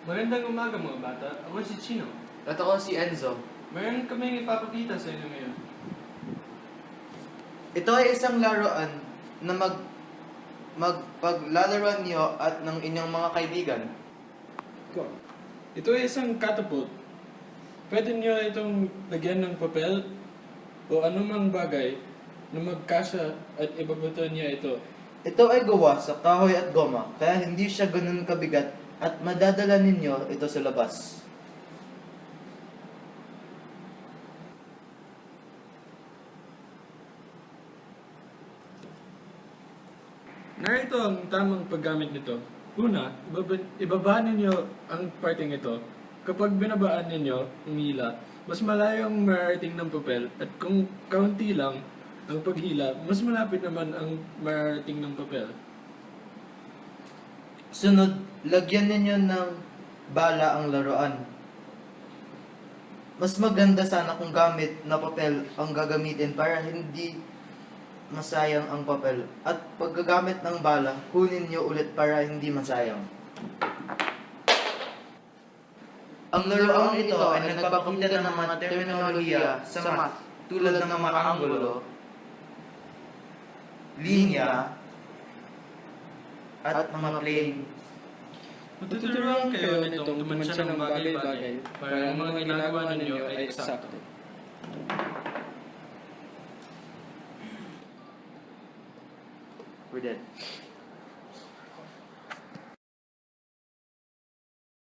Magandang umaga mga bata. Ako si Chino. At ako si Enzo. Mayroon kaming ipapakita sa inyo ngayon. Ito ay isang laruan na magpaglalaroan niyo at ng inyong mga kaibigan. Ito ay isang catapult. Pwede niyo itong lagyan ng papel o anumang bagay na magkasya at ibabato niya ito. Ito ay gawa sa kahoy at goma, kaya hindi siya ganun kabigat at madadala ninyo ito sa labas. Narito ang tamang paggamit nito. Una, ibaba ninyo ang parting ito. Kapag binabaan ninyo ang hila, mas malayo ang mararating ng papel at kung kaunti lang ang paghila, mas malapit naman ang mararating ng papel. Sunod, lagyan ninyo ng bala ang laruan. Mas maganda sana kung gamit na papel ang gagamitin para hindi masayang ang papel. At paggagamit ng bala, kunin niyo ulit para hindi masayang. Ang laruang ito ay nagpapakita ng mga terminolohiya sa math tulad ng mga anggulo, linya, at mga plane. Matuturuan kayo nitong tumansya ng bagay-bagay para ang mga ginagawa ninyo ay eksakto. We're dead.